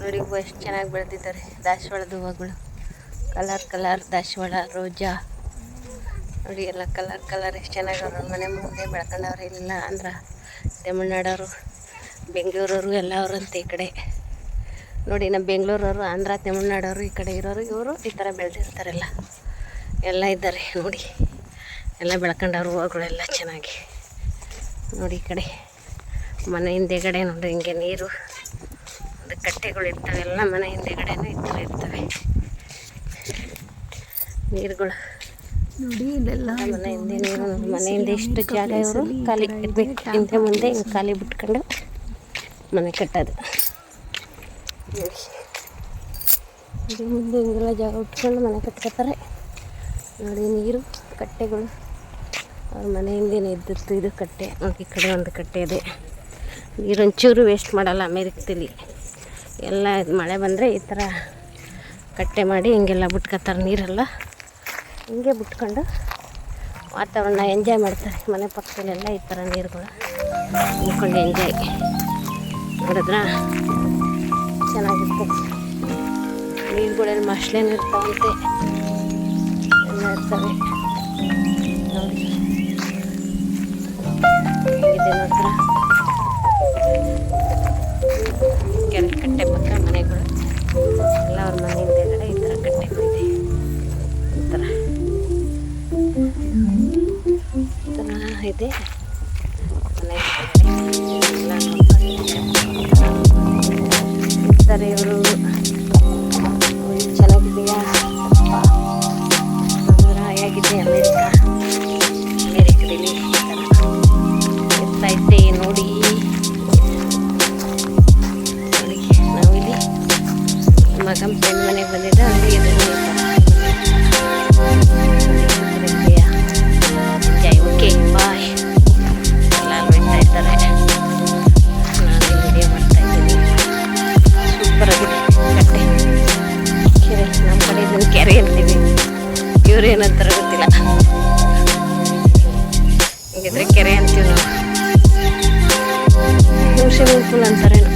ನೋಡಿ ಹೂವು ಎಷ್ಟು ಚೆನ್ನಾಗಿ ಬೆಳೆದಿದ್ದಾರೆ. ದಾಸವಾಳದ ಹೂವುಗಳು ಕಲರ್ ಕಲರ್ ದಾಸವಾಳ, ರೋಜಾ ನೋಡಿ ಎಲ್ಲ ಕಲರ್ ಕಲರ್ ಎಷ್ಟು ಚೆನ್ನಾಗಿ ಅವ್ರ ಮನೆ ಮುಂದೆ ಬೆಳ್ಕೊಂಡವ್ರು. ಇಲ್ಲ ಅಂದ್ರೆ ತಮಿಳ್ನಾಡವರು, ಬೆಂಗಳೂರವರು ಎಲ್ಲ ಅವರಂತೆ ಈ ಕಡೆ. ನೋಡಿ ನಮ್ಮ ಬೆಂಗಳೂರವರು, ಆಂಧ್ರ, ತಮಿಳ್ನಾಡವರು ಈ ಕಡೆ ಇರೋರು, ಇವರು ಈ ಥರ ಬೆಳೆದಿರ್ತಾರೆಲ್ಲ. ಎಲ್ಲ ಇದ್ದಾರೆ ನೋಡಿ, ಎಲ್ಲ ಬೆಳ್ಕೊಂಡವ್ರು ಹೂವುಗಳೆಲ್ಲ ಚೆನ್ನಾಗಿ. ನೋಡಿ ಈ ಕಡೆ ಮನೆ ಹಿಂದೆಗಡೆ ನೋಡಿ ಹಿಂಗೆ ನೀರು ಒಂದು ಕಟ್ಟೆಗಳು ಇರ್ತವೆ. ಎಲ್ಲ ಮನೆ ಹಿಂದೆಗಡೆನೂ ಈ ಥರ ಇರ್ತವೆ ನೀರುಗಳು. ನೋಡಿ ಇಲ್ಲೆಲ್ಲ ಮನೆ ಹಿಂದೆ ನೀರು, ಮನೆ ಹಿಂದೆ ಇಷ್ಟು ಜಾಗ ಇವರು ಖಾಲಿ ಇರಬೇಕು. ಹಿಂದೆ ಮುಂದೆ ಹಿಂಗೆ ಖಾಲಿ ಬಿಟ್ಕೊಂಡು ಮನೆ ಕಟ್ಟೋದು. ನೋಡಿ ಹಿಂದೆ ಮುಂದೆ ಹಿಂಗೆಲ್ಲ ಜಾಗ ಉಟ್ಕೊಂಡು ಮನೆ ಕಟ್ಕೊತಾರೆ. ನೋಡಿ ನೀರು ಕಟ್ಟೆಗಳು ಅವ್ರ ಮನೆ ಹಿಂದೇನೆ ಇದ್ದಿರ್ತು. ಇದು ಕಟ್ಟೆ ನೋಡಿ, ಈ ಕಡೆ ಒಂದು ಕಟ್ಟೆ ಇದೆ. ನೀರೊಂಚೂರು ವೇಸ್ಟ್ ಮಾಡಲ್ಲ ಅಮೇರಿಕದಲ್ಲಿ. ಎಲ್ಲ ಮಳೆ ಬಂದರೆ ಈ ಥರ ಕಟ್ಟೆ ಮಾಡಿ ಹಿಂಗೆಲ್ಲ ಬಿಟ್ಕೊತಾರೆ. ನೀರೆಲ್ಲ ಹಿಂಗೆ ಬಿಟ್ಕೊಂಡು ವಾತಾವರಣ ಎಂಜಾಯ್ ಮಾಡ್ತಾರೆ. ಮನೆ ಪಕ್ಕದಲ್ಲೆಲ್ಲ ಈ ಥರ ನೀರುಗಳು ನಿಂತ್ಕೊಂಡು ಎಂಜಾಯ್ ಮಾಡಿದ್ರೆ ಚೆನ್ನಾಗಿರ್ತದೆ. ನೀರುಗಳೆಲ್ಲ ಮಸ್ಲೇನು ಇರ್ತಾವಂತೆ, ಎಲ್ಲ ಇರ್ತವೆ ನೋಡಿ. ಹೇಗಿದೆ ನೋಡ್ರ, ಕೆರೆ ಕಟ್ಟೆ ಪಕ್ಕ ಮನೆಗಳು ಎಲ್ಲ ಅವ್ರ ಮನೆ ಹಿಂದೆಗಡೆ ಈ ಥರ ಕಟ್ಟೆಗಳಿದೆ. ಈ ಥರ ಇದೆ ಮನೆ ಎಲ್ಲ ನೋಡ್ತಾರೆ ಇವರು. ಚೆನ್ನಾಗಿದೆಯಾ ಹೇಗಿದೆ ಅಮೇರಿಕದಲ್ಲಿ ಇರ್ತೈತೆ ನೋಡಿ. ನಾವಿಲ್ಲಿ ಮಗನ ಫ್ರೆಂಡ್ ಮನೆಗೆ ಬಂದಿದ್ದೆ. ಅಲ್ಲಿ ಜೈ ಓಕೆ ಬಾಯ್. ಎಲ್ಲ ಹೋಗ್ತಾ ಇದ್ದಾರೆ, ನಾನು ವಿಡಿಯೋ ಮಾಡ್ತಾ ಇದ್ದೀನಿ. ಸೂಪರ್ ಆಗಿದೆ ಕಟ್ಟೆ, ಕೆರೆ. ನಮ್ಮ ಕಡೆ ಇದನ್ನು ಕೆರೆ ಅಂತೀವಿ, ಇವ್ರು ಏನಂತಾರೆ ಗೊತ್ತಿಲ್ಲ. ಹಿಂಗಿದ್ರೆ ಕೆರೆ ಅಂತೀವಿ ನಾವು. Swimming pool ಅಂತಾರೇನು.